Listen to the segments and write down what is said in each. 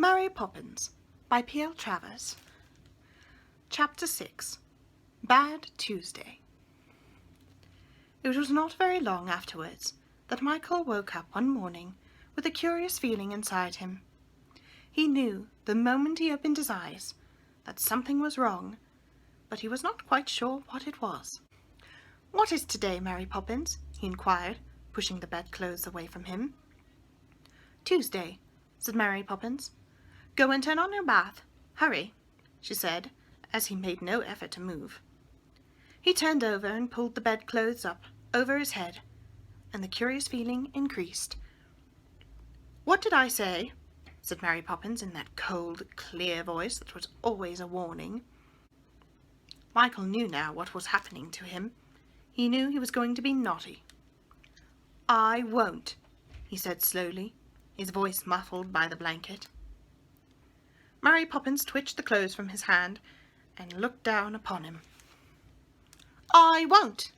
Mary Poppins by P.L. Travers. Chapter 6. Bad Tuesday. It was not very long afterwards that Michael woke up one morning with a curious feeling inside him. He knew the moment he opened his eyes that something was wrong, but he was not quite sure what it was. "What is today, Mary Poppins?" he inquired, pushing the bedclothes away from him. "Tuesday," said Mary Poppins. "Go and turn on your bath. Hurry," she said, as he made no effort to move. He turned over and pulled the bedclothes up over his head, and the curious feeling increased. "What did I say?" said Mary Poppins in that cold, clear voice that was always a warning. Michael knew now what was happening to him. He knew he was going to be naughty. "I won't," he said slowly, his voice muffled by the blanket. Mary Poppins twitched the clothes from his hand and looked down upon him. "I won't!"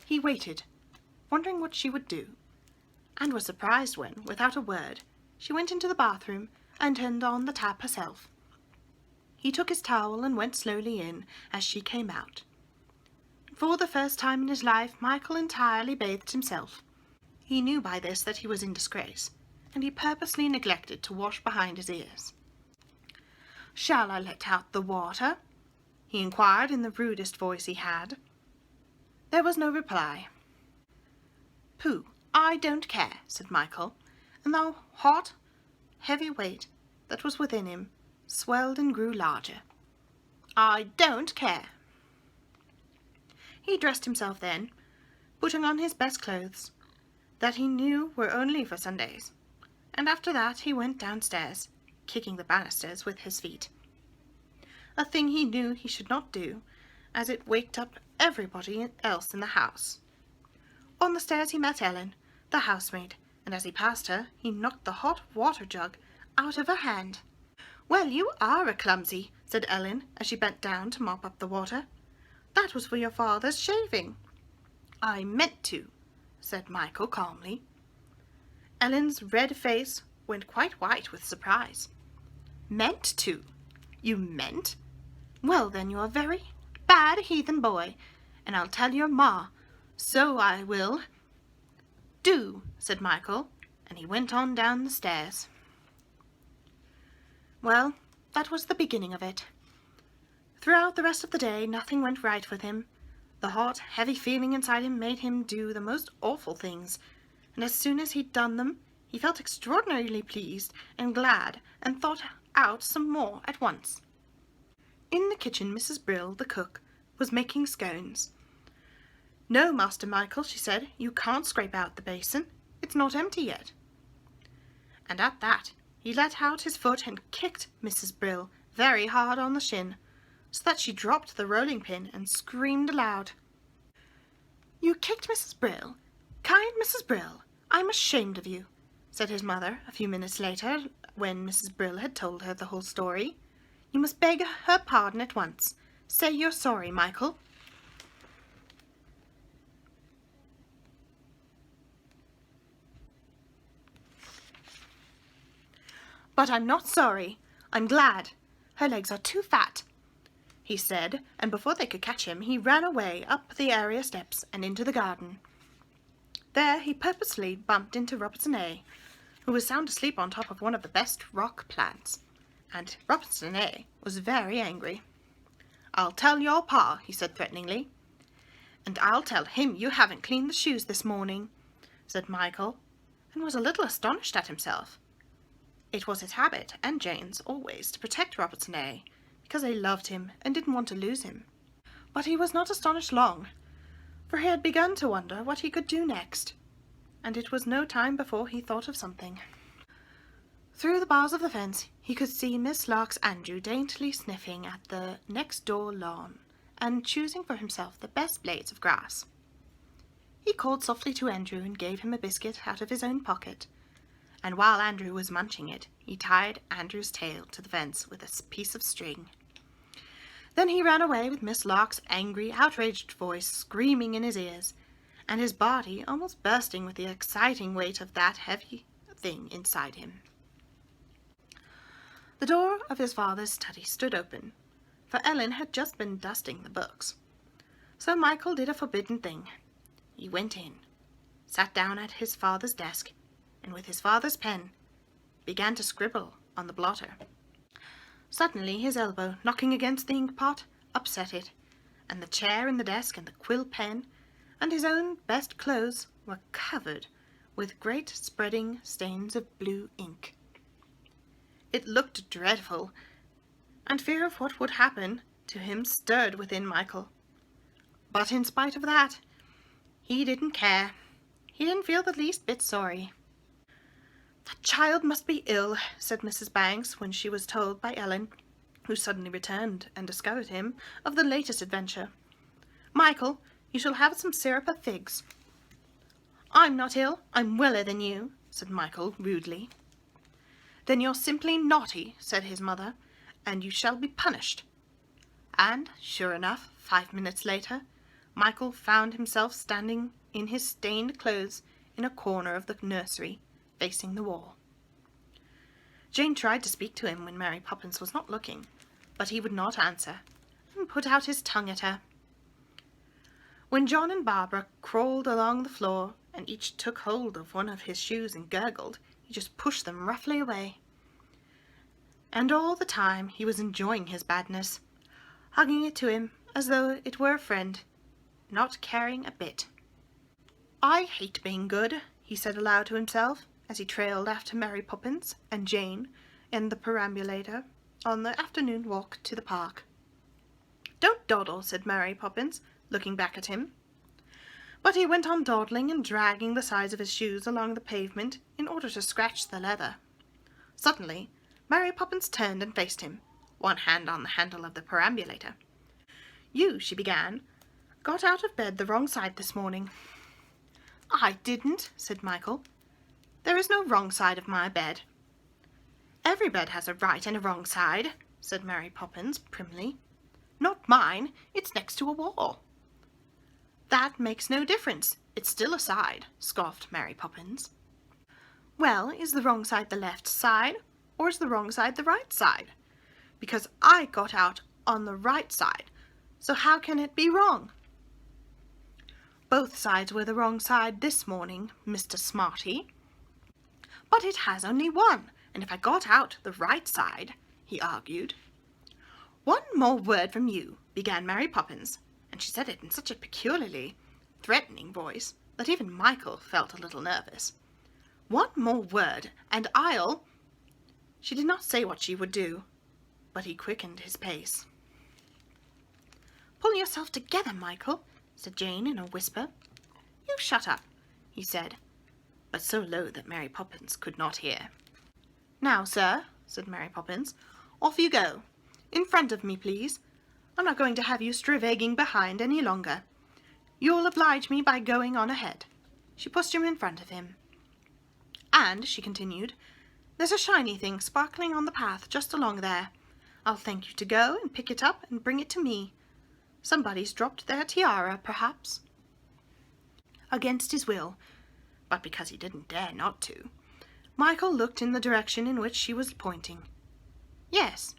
He waited, wondering what she would do, and was surprised when, without a word, she went into the bathroom and turned on the tap herself. He took his towel and went slowly in as she came out. For the first time in his life, Michael entirely bathed himself. He knew by this that he was in disgrace, and he purposely neglected to wash behind his ears. "Shall I let out the water?" he inquired in the rudest voice he had. There was no reply. "Pooh, I don't care," said Michael, and the hot, heavy weight that was within him swelled and grew larger. "I don't care." He dressed himself then, putting on his best clothes, that he knew were only for Sundays, and after that he went downstairs, kicking the banisters with his feet. A thing he knew he should not do, as it waked up everybody else in the house. On the stairs he met Ellen, the housemaid, and as he passed her, he knocked the hot water jug out of her hand. "Well, you are a clumsy," said Ellen, as she bent down to mop up the water. "That was for your father's shaving." "I meant to," said Michael calmly. Ellen's red face went quite white with surprise. "Meant to? You meant? Well, then you're a very bad heathen boy, and I'll tell your ma. So I will." "Do," said Michael, and he went on down the stairs. Well, that was the beginning of it. Throughout the rest of the day nothing went right with him. The hot, heavy feeling inside him made him do the most awful things, and as soon as he'd done them, he felt extraordinarily pleased and glad and thought out some more at once. In the kitchen, Mrs. Brill, the cook, was making scones. "No, Master Michael," she said, "you can't scrape out the basin. It's not empty yet." And at that he let out his foot and kicked Mrs. Brill very hard on the shin, so that she dropped the rolling pin and screamed aloud. "You kicked Mrs. Brill? Kind Mrs. Brill, I'm ashamed of you," said his mother a few minutes later, when Mrs. Brill had told her the whole story. "You must beg her pardon at once. Say you're sorry, Michael." "But I'm not sorry. I'm glad. Her legs are too fat," he said, and before they could catch him, he ran away up the area steps and into the garden. There he purposely bumped into Robertson A., who was sound asleep on top of one of the best rock plants, and Robertson A. was very angry. "I'll tell your pa," he said threateningly. "And I'll tell him you haven't cleaned the shoes this morning," said Michael, and was a little astonished at himself. It was his habit, and Jane's always, to protect Robertson A., because they loved him and didn't want to lose him. But he was not astonished long, for he had begun to wonder what he could do next, and it was no time before he thought of something. Through the bars of the fence he could see Miss Lark's Andrew daintily sniffing at the next-door lawn, and choosing for himself the best blades of grass. He called softly to Andrew and gave him a biscuit out of his own pocket, and while Andrew was munching it, he tied Andrew's tail to the fence with a piece of string. Then he ran away with Miss Lark's angry, outraged voice screaming in his ears, and his body almost bursting with the exciting weight of that heavy thing inside him. The door of his father's study stood open, for Ellen had just been dusting the books. So Michael did a forbidden thing. He went in, sat down at his father's desk, and with his father's pen began to scribble on the blotter. Suddenly his elbow, knocking against the ink-pot, upset it, and the chair and the desk and the quill pen and his own best clothes were covered with great spreading stains of blue ink. It looked dreadful, and fear of what would happen to him stirred within Michael. But in spite of that, he didn't care. He didn't feel the least bit sorry. "That child must be ill," said Mrs. Banks when she was told by Ellen, who suddenly returned and discovered him of the latest adventure. "Michael, you shall have some syrup of figs." "I'm not ill. I'm weller than you," said Michael rudely. "Then you're simply naughty," said his mother, "and you shall be punished." And, sure enough, 5 minutes later, Michael found himself standing in his stained clothes in a corner of the nursery, facing the wall. Jane tried to speak to him when Mary Poppins was not looking, but he would not answer, and put out his tongue at her. When John and Barbara crawled along the floor, and each took hold of one of his shoes and gurgled, he just pushed them roughly away. And all the time he was enjoying his badness, hugging it to him as though it were a friend, not caring a bit. "I hate being good," he said aloud to himself, as he trailed after Mary Poppins and Jane in the perambulator on the afternoon walk to the park. "Don't dawdle," said Mary Poppins, looking back at him. But he went on dawdling and dragging the sides of his shoes along the pavement in order to scratch the leather. Suddenly Mary Poppins turned and faced him, one hand on the handle of the perambulator. "You," she began, "got out of bed the wrong side this morning." "I didn't," said Michael. "There is no wrong side of my bed." "Every bed has a right and a wrong side," said Mary Poppins primly. "Not mine. It's next to a wall." "That makes no difference. It's still a side," scoffed Mary Poppins. "Well, is the wrong side the left side, or is the wrong side the right side? Because I got out on the right side, so how can it be wrong?" "Both sides were the wrong side this morning, Mr. Smarty." "But it has only one, and if I got out the right side," he argued. "One more word from you," began Mary Poppins, and she said it in such a peculiarly threatening voice that even Michael felt a little nervous. "One more word, and I'll—" She did not say what she would do, but he quickened his pace. "Pull yourself together, Michael," said Jane in a whisper. "You shut up," he said, but so low that Mary Poppins could not hear. "Now, sir," said Mary Poppins, "off you go. In front of me, please. I'm not going to have you stravaiging behind any longer. You'll oblige me by going on ahead." She pushed him in front of him. "And," she continued, "there's a shiny thing sparkling on the path just along there. I'll thank you to go and pick it up and bring it to me. Somebody's dropped their tiara, perhaps." Against his will, but because he didn't dare not to, Michael looked in the direction in which she was pointing. Yes,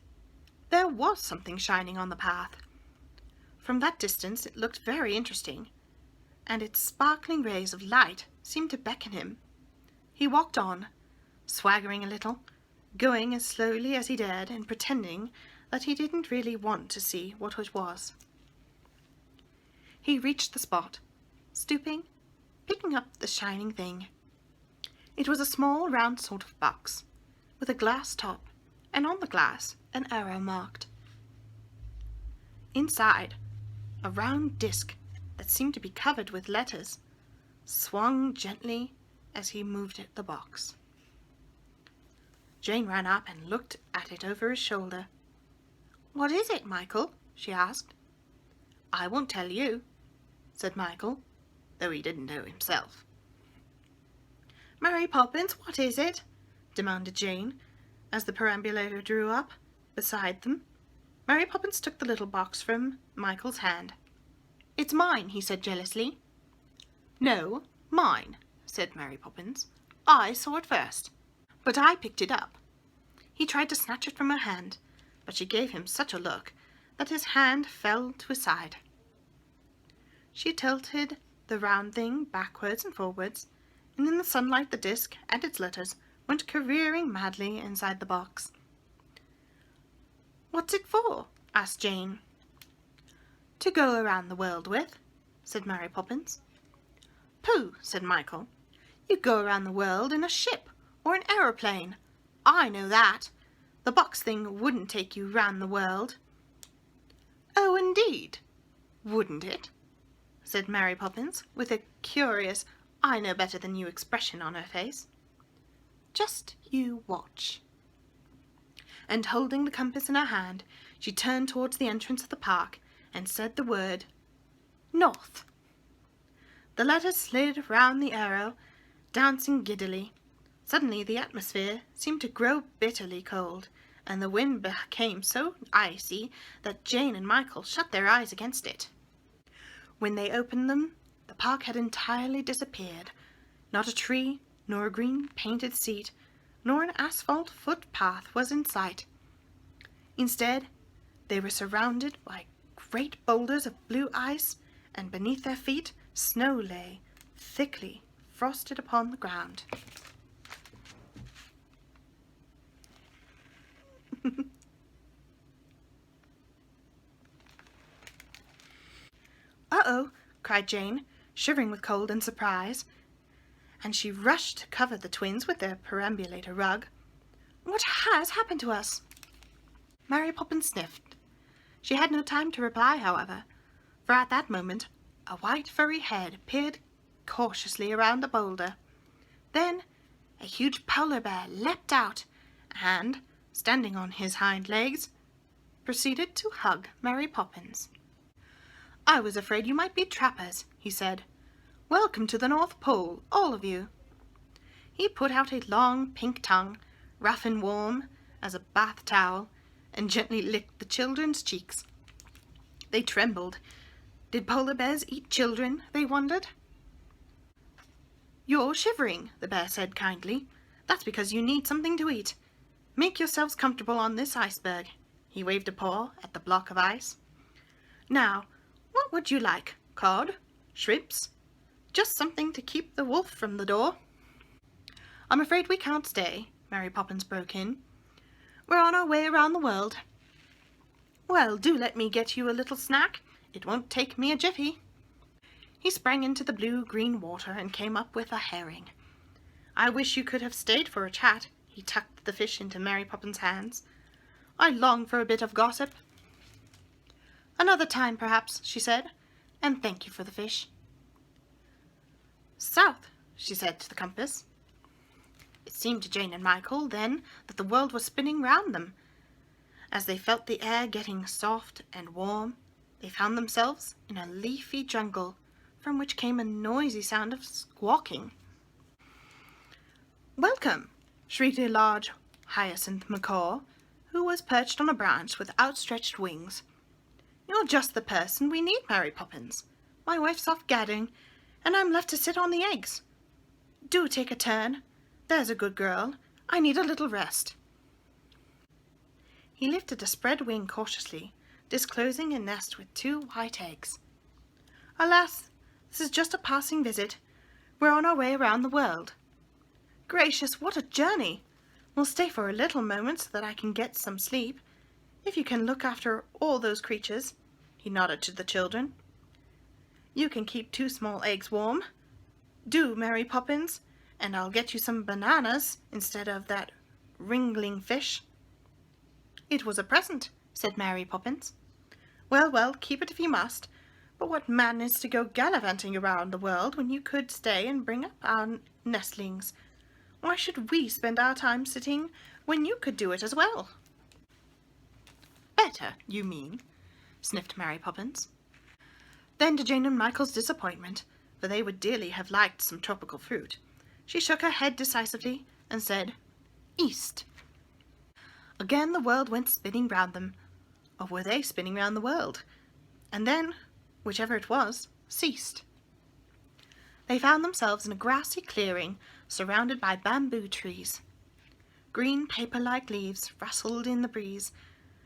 there was something shining on the path. From that distance it looked very interesting, and its sparkling rays of light seemed to beckon him. He walked on, swaggering a little, going as slowly as he dared and pretending that he didn't really want to see what it was. He reached the spot, stooping, picking up the shining thing. It was a small round sort of box, with a glass top, and on the glass an arrow marked. Inside, a round disc that seemed to be covered with letters swung gently as he moved the box. Jane ran up and looked at it over his shoulder. "What is it, Michael?" she asked. "I won't tell you," said Michael, though he didn't know himself. "Mary Poppins, what is it?" demanded Jane, as the perambulator drew up beside them. Mary Poppins took the little box from Michael's hand. "It's mine," he said jealously. "No, mine," said Mary Poppins. "I saw it first, but I picked it up. He tried to snatch it from her hand, but she gave him such a look that his hand fell to his side. She tilted the round thing backwards and forwards, and in the sunlight the disc and its letters went careering madly inside the box. "What's it for?" asked Jane. "To go around the world with," said Mary Poppins. "Pooh," said Michael. "You go around the world in a ship or an aeroplane. I know that. The box thing wouldn't take you round the world." "Oh, indeed, wouldn't it?" said Mary Poppins, with a curious I-know-better-than-you expression on her face. "Just you watch." And holding the compass in her hand, she turned towards the entrance of the park and said the word North. The letters slid round the arrow, dancing giddily. Suddenly the atmosphere seemed to grow bitterly cold, and the wind became so icy that Jane and Michael shut their eyes against it. When they opened them, the park had entirely disappeared. Not a tree, nor a green painted seat, nor an asphalt footpath was in sight. Instead, they were surrounded by great boulders of blue ice, and beneath their feet snow lay, thickly frosted upon the ground. "Uh-oh!" cried Jane, shivering with cold and surprise, and she rushed to cover the twins with their perambulator rug. "What has happened to us?" Mary Poppins sniffed. She had no time to reply, however, for at that moment a white furry head peered cautiously around a boulder. Then a huge polar bear leapt out and, standing on his hind legs, proceeded to hug Mary Poppins. "I was afraid you might be trappers," he said. "Welcome to the North Pole, all of you." He put out a long pink tongue, rough and warm as a bath towel, and gently licked the children's cheeks. They trembled. Did polar bears eat children, they wondered? "You're shivering," the bear said kindly. "That's because you need something to eat. Make yourselves comfortable on this iceberg." He waved a paw at the block of ice. "Now, what would you like? Cod? Shrimps? Just something to keep the wolf from the door?" "I'm afraid we can't stay," Mary Poppins broke in. "We're on our way around the world." "Well, do let me get you a little snack. It won't take me a jiffy." He sprang into the blue-green water and came up with a herring. "I wish you could have stayed for a chat." He tucked the fish into Mary Poppins' hands. "I long for a bit of gossip." "Another time, perhaps," she said, "and thank you for the fish." "South," she said to the compass. It seemed to Jane and Michael then that the world was spinning round them. As they felt the air getting soft and warm, they found themselves in a leafy jungle from which came a noisy sound of squawking. "Welcome!" shrieked a large hyacinth macaw, who was perched on a branch with outstretched wings. "You're just the person we need, Mary Poppins. My wife's off gadding, and I'm left to sit on the eggs. Do take a turn. There's a good girl. I need a little rest." He lifted a spread wing cautiously, disclosing a nest with 2 white eggs. "Alas, this is just a passing visit. We're on our way around the world." "Gracious, what a journey! We'll stay for a little moment so that I can get some sleep. If you can look after all those creatures," he nodded to the children. "You can keep 2 small eggs warm. Do, Mary Poppins, and I'll get you some bananas instead of that wriggling fish." "It was a present," said Mary Poppins. "Well, well, keep it if you must. But what madness to go gallivanting around the world when you could stay and bring up our nestlings. Why should we spend our time sitting when you could do it as well?" "Better, you mean," sniffed Mary Poppins. Then, to Jane and Michael's disappointment, for they would dearly have liked some tropical fruit, she shook her head decisively and said, "East." Again the world went spinning round them, or were they spinning round the world? And then, whichever it was, ceased. They found themselves in a grassy clearing surrounded by bamboo trees. Green paper-like leaves rustled in the breeze,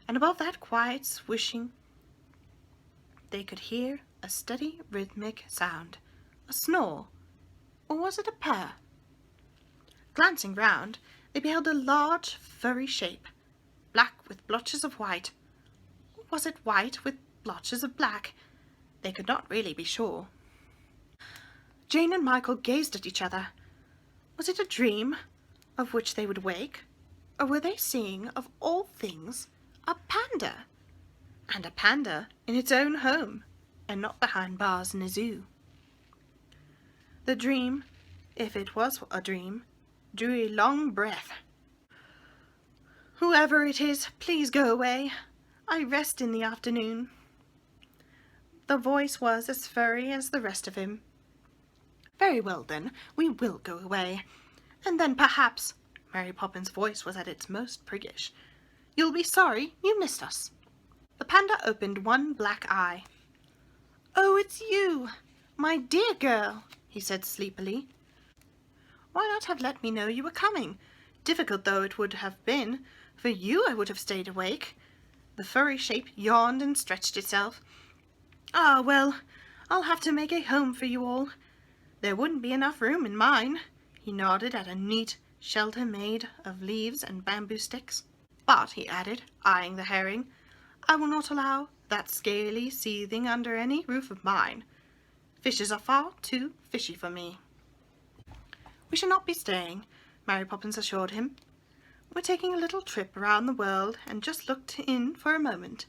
and above that quiet swishing they could hear a steady rhythmic sound, a snore, or was it a purr? Glancing round, they beheld a large furry shape, black with blotches of white. Or was it white with blotches of black? They could not really be sure. Jane and Michael gazed at each other. Was it a dream of which they would wake, or were they seeing, of all things, a panda? And a panda in its own home, and not behind bars in a zoo. The dream, if it was a dream, drew a long breath. "Whoever it is, please go away. I rest in the afternoon." The voice was as furry as the rest of him. "Very well, then, we will go away. And then perhaps," Mary Poppins' voice was at its most priggish, "you'll be sorry you missed us." The panda opened one black eye. "Oh, it's you, my dear girl," he said sleepily. "Why not have let me know you were coming? Difficult though it would have been, for you I would have stayed awake." The furry shape yawned and stretched itself. "Ah, well, I'll have to make a home for you all. There wouldn't be enough room in mine." He nodded at a neat shelter made of leaves and bamboo sticks. "But," he added, eyeing the herring, "I will not allow that scaly seething under any roof of mine. Fishes are far too fishy for me." "We shall not be staying," Mary Poppins assured him. "We're taking a little trip around the world and just looked in for a moment."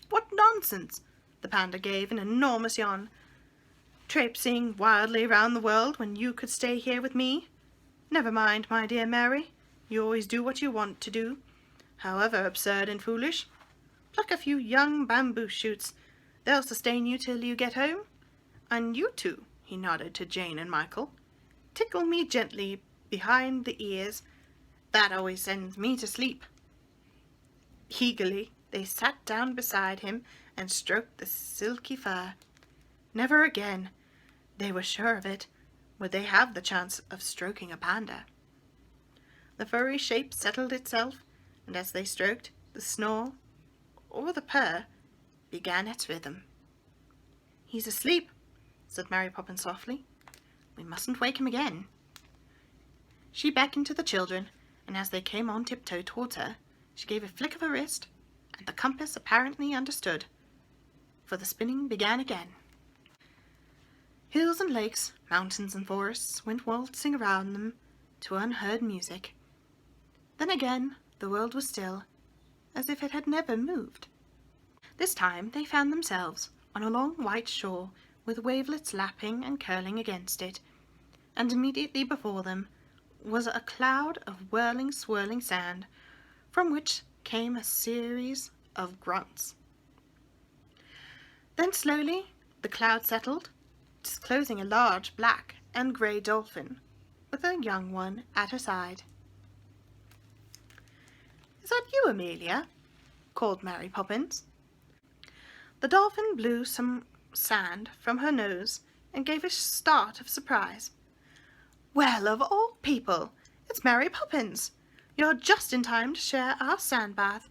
"What nonsense!" The panda gave an enormous yawn. "Traipsing wildly round the world when you could stay here with me? Never mind, my dear Mary. You always do what you want to do, however absurd and foolish. Pluck a few young bamboo shoots. They'll sustain you till you get home. And you two," he nodded to Jane and Michael, "tickle me gently behind the ears. That always sends me to sleep." Eagerly they sat down beside him and stroked the silky fur. Never again, they were sure of it, would they have the chance of stroking a panda. The furry shape settled itself, and as they stroked, the snore, or the purr, began its rhythm. "He's asleep," said Mary Poppins softly. "We mustn't wake him again." She beckoned to the children, and as they came on tiptoe towards her, she gave a flick of her wrist, and the compass apparently understood, for the spinning began again. Hills and lakes, mountains and forests went waltzing around them to unheard music. Then again the world was still, as if it had never moved. This time they found themselves on a long white shore with wavelets lapping and curling against it, and immediately before them was a cloud of whirling, swirling sand, from which came a series of grunts. Then slowly the cloud settled, disclosing a large black and grey dolphin, with a young one at her side. "Is that you, Amelia?" called Mary Poppins. The dolphin blew some sand from her nose and gave a start of surprise. "Well, of all people, it's Mary Poppins! You're just in time to share our sand bath.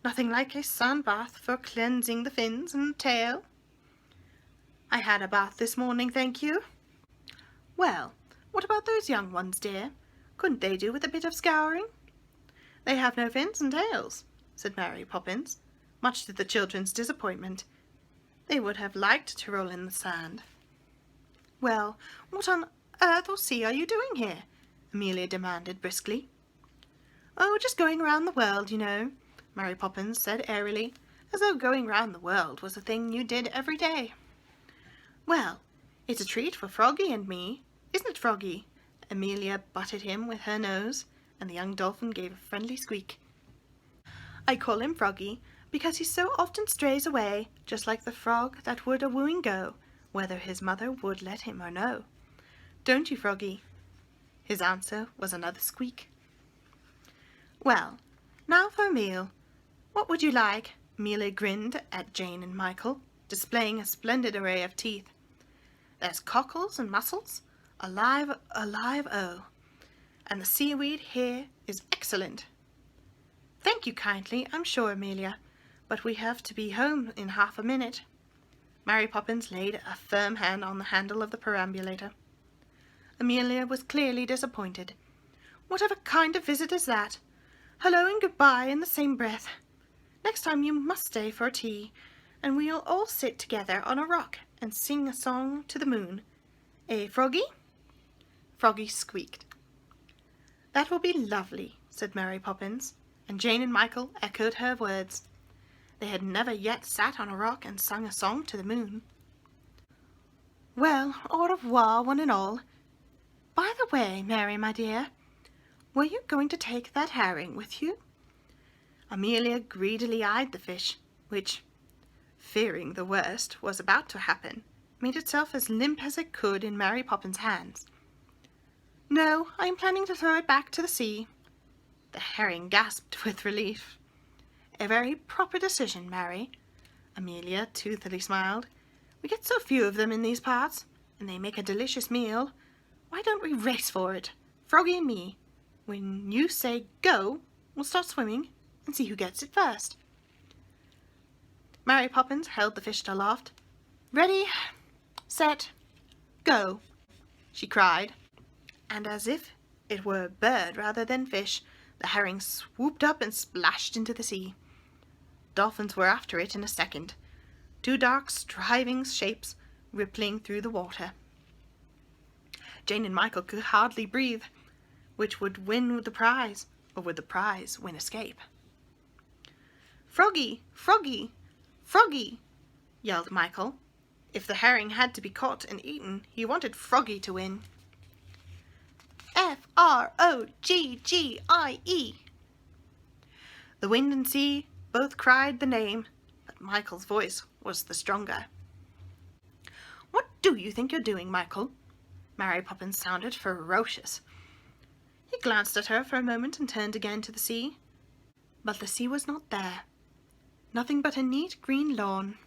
Nothing like a sand bath for cleansing the fins and tail." "I had a bath this morning, thank you." "Well, what about those young ones, dear? Couldn't they do with a bit of scouring?" "They have no fins and tails," said Mary Poppins, much to the children's disappointment. They would have liked to roll in the sand. "Well, what on earth or sea are you doing here?" Amelia demanded briskly. "Oh, just going round the world, you know," Mary Poppins said airily, as though going round the world was a thing you did every day. "Well, it's a treat for Froggy and me, isn't it, Froggy?" Amelia butted him with her nose, and the young dolphin gave a friendly squeak. "I call him Froggy because he so often strays away, just like the frog that would a-wooing go, whether his mother would let him or no. Don't you, Froggy?" His answer was another squeak. "Well, now for a meal. What would you like?" Amelia grinned at Jane and Michael, displaying a splendid array of teeth. "There's cockles and mussels, alive, oh, and the seaweed here is excellent." "Thank you kindly, I'm sure, Amelia, but we have to be home in half a minute." Mary Poppins laid a firm hand on the handle of the perambulator. Amelia was clearly disappointed. "Whatever kind of visit is that? Hello and goodbye in the same breath. Next time you must stay for tea, and we'll all sit together on a rock and sing a song to the moon. Eh, Froggy?" Froggy squeaked. "That will be lovely," said Mary Poppins, and Jane and Michael echoed her words. They had never yet sat on a rock and sung a song to the moon. "Well, au revoir, one and all. By the way, Mary, my dear, were you going to take that herring with you?" Amelia greedily eyed the fish, which, fearing the worst was about to happen, made itself as limp as it could in Mary Poppins' hands. "No, I am planning to throw it back to the sea." The herring gasped with relief. "A very proper decision, Mary." Amelia toothily smiled. "We get so few of them in these parts, and they make a delicious meal. Why don't we race for it, Froggy and me? When you say go, we'll start swimming and see who gets it first." Mary Poppins held the fish aloft. "Ready, set, go," she cried, and as if it were a bird rather than fish, the herring swooped up and splashed into the sea. Dolphins were after it in a second, two dark, striving shapes rippling through the water. Jane and Michael could hardly breathe. Which would win the prize, or would the prize win escape? "Froggy! Froggy! Froggy!" yelled Michael. If the herring had to be caught and eaten, he wanted Froggy to win. "Froggie!" The wind and sea both cried the name, but Michael's voice was the stronger. "What do you think you're doing, Michael?" Mary Poppins sounded ferocious. He glanced at her for a moment and turned again to the sea. But the sea was not there. Nothing but a neat green lawn.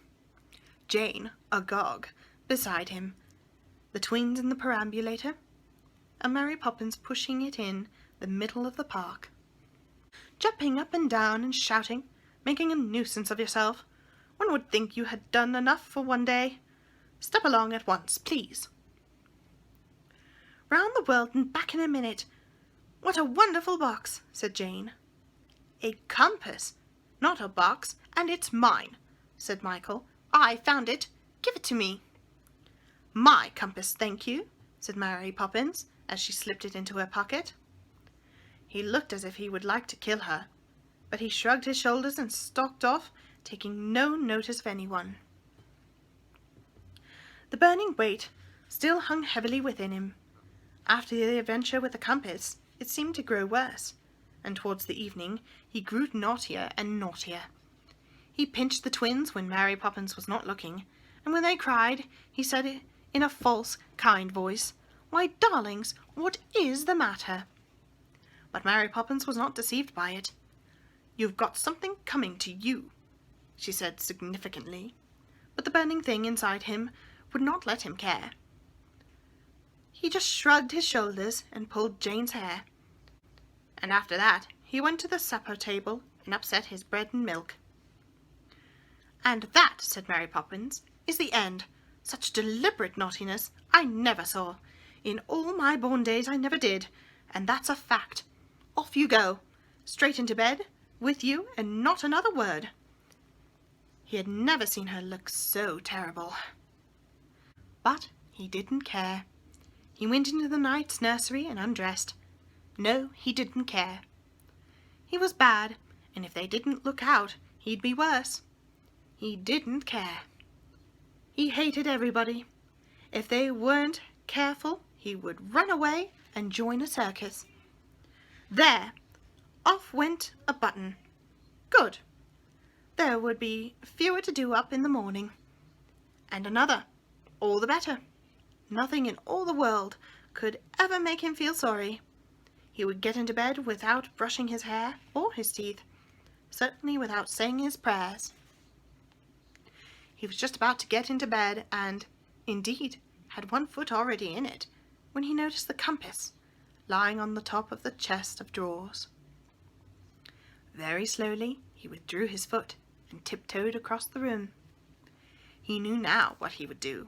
Jane, agog, beside him, the twins in the perambulator, and Mary Poppins pushing it in the middle of the park. "Jumping up and down and shouting, making a nuisance of yourself. One would think you had done enough for one day. Step along at once, please." "Round the world and back in a minute. What a wonderful box," said Jane. "A compass, not a box, and it's mine," said Michael. "I found it. Give it to me." "My compass, thank you," said Mary Poppins, as she slipped it into her pocket. He looked as if he would like to kill her, but he shrugged his shoulders and stalked off, taking no notice of anyone. The burning weight still hung heavily within him. After the adventure with the compass, it seemed to grow worse, and towards the evening he grew naughtier and naughtier. He pinched the twins when Mary Poppins was not looking, and when they cried, he said in a false, kind voice, "Why, darlings, what is the matter?" But Mary Poppins was not deceived by it. "You've got something coming to you," she said significantly, but the burning thing inside him would not let him care. He just shrugged his shoulders and pulled Jane's hair, and after that he went to the supper table and upset his bread and milk. "And that," said Mary Poppins, "is the end. Such deliberate naughtiness I never saw. In all my born days I never did, and that's a fact. Off you go, straight into bed, with you, and not another word." He had never seen her look so terrible. But he didn't care. He went into the knight's nursery and undressed. No, he didn't care. He was bad, and if they didn't look out, he'd be worse. He didn't care. He hated everybody. If they weren't careful, he would run away and join a circus. There! Off went a button. Good! There would be fewer to do up in the morning. And another. All the better. Nothing in all the world could ever make him feel sorry. He would get into bed without brushing his hair or his teeth, certainly without saying his prayers. He was just about to get into bed and, indeed, had one foot already in it, when he noticed the compass lying on the top of the chest of drawers. Very slowly he withdrew his foot and tiptoed across the room. He knew now what he would do.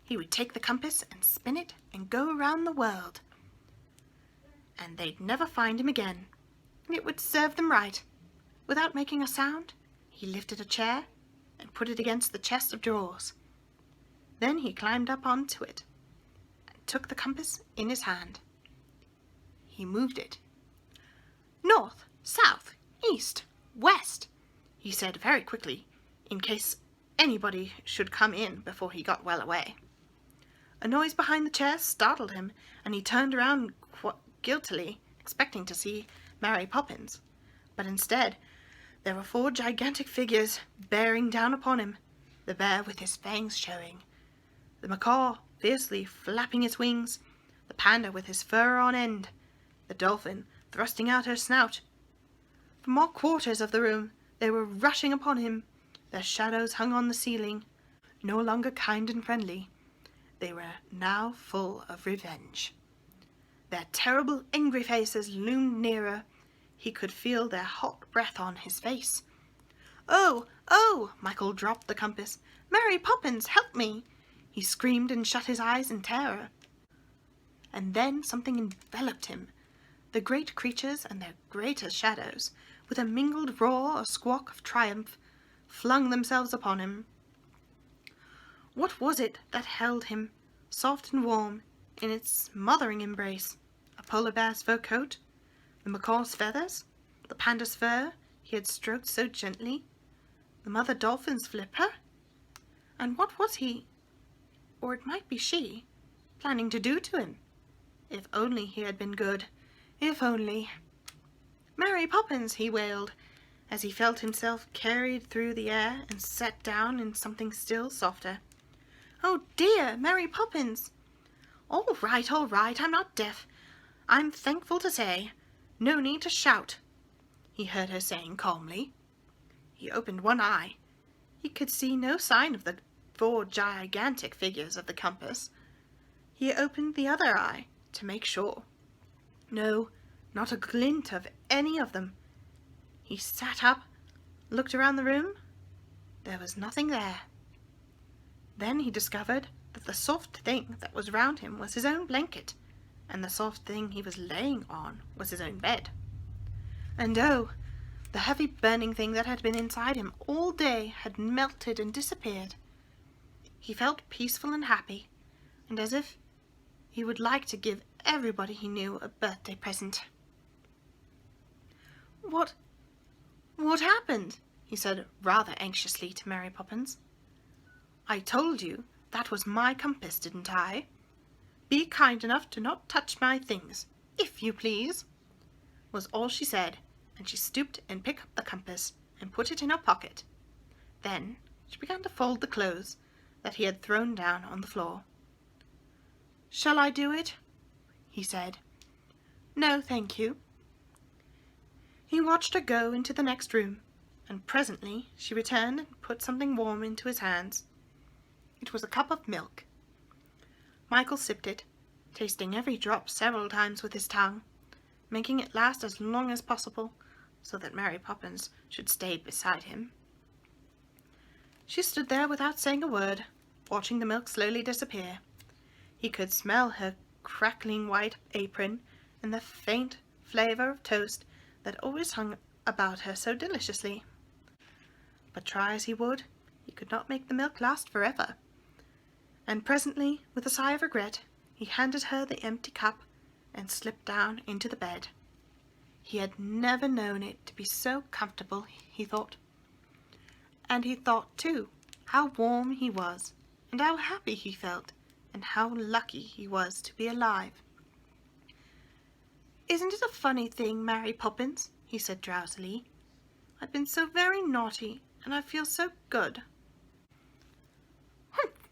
He would take the compass and spin it and go around the world. And they'd never find him again. And it would serve them right. Without making a sound, he lifted a chair and put it against the chest of drawers. Then he climbed up onto it and took the compass in his hand. He moved it. North, south, east, west, he said very quickly, in case anybody should come in before he got well away. A noise behind the chair startled him, and he turned around guiltily, expecting to see Mary Poppins. But instead, there were 4 gigantic figures bearing down upon him, the bear with his fangs showing, the macaw fiercely flapping its wings, the panda with his fur on end, the dolphin thrusting out her snout. From all quarters of the room they were rushing upon him. Their shadows hung on the ceiling, no longer kind and friendly. They were now full of revenge. Their terrible, angry faces loomed nearer. He could feel their hot breath on his face. "Oh, oh!" Michael dropped the compass. "Mary Poppins, help me!" He screamed and shut his eyes in terror. And then something enveloped him. The great creatures and their greater shadows, with a mingled roar or squawk of triumph, flung themselves upon him. What was it that held him, soft and warm, in its mothering embrace? A polar bear's fur coat? The macaw's feathers? The panda's fur he had stroked so gently? The mother dolphin's flipper? And what was he, or it might be she, planning to do to him? If only he had been good. If only. "Mary Poppins," he wailed, as he felt himself carried through the air and set down in something still softer. "Oh dear, Mary Poppins!" All right, I'm not deaf. I'm thankful to say. No need to shout," he heard her saying calmly. He opened one eye. He could see no sign of the 4 gigantic figures of the compass. He opened the other eye to make sure. No, not a glint of any of them. He sat up, looked around the room. There was nothing there. Then he discovered that the soft thing that was round him was his own blanket, and the soft thing he was laying on was his own bed. And oh, the heavy burning thing that had been inside him all day had melted and disappeared. He felt peaceful and happy, and as if he would like to give everybody he knew a birthday present. What happened?" he said rather anxiously to Mary Poppins. "I told you that was my compass, didn't I? Be kind enough to not touch my things, if you please," was all she said, and she stooped and picked up the compass and put it in her pocket. Then she began to fold the clothes that he had thrown down on the floor. "Shall I do it?" he said. "No, thank you." He watched her go into the next room, and presently she returned and put something warm into his hands. It was a cup of milk. Michael sipped it, tasting every drop several times with his tongue, making it last as long as possible, so that Mary Poppins should stay beside him. She stood there without saying a word, watching the milk slowly disappear. He could smell her crackling white apron and the faint flavor of toast that always hung about her so deliciously. But try as he would, he could not make the milk last forever. And presently, with a sigh of regret, he handed her the empty cup and slipped down into the bed. He had never known it to be so comfortable, he thought. And he thought, too, how warm he was, and how happy he felt, and how lucky he was to be alive. "Isn't it a funny thing, Mary Poppins?" he said drowsily. "I've been so very naughty, and I feel so good." "Humph!"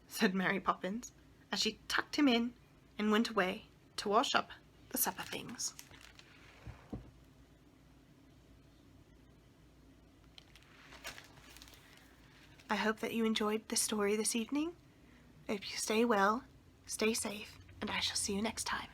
said Mary Poppins, as she tucked him in and went away to wash up the supper things. I hope that you enjoyed the story this evening. I hope you stay well, stay safe, and I shall see you next time.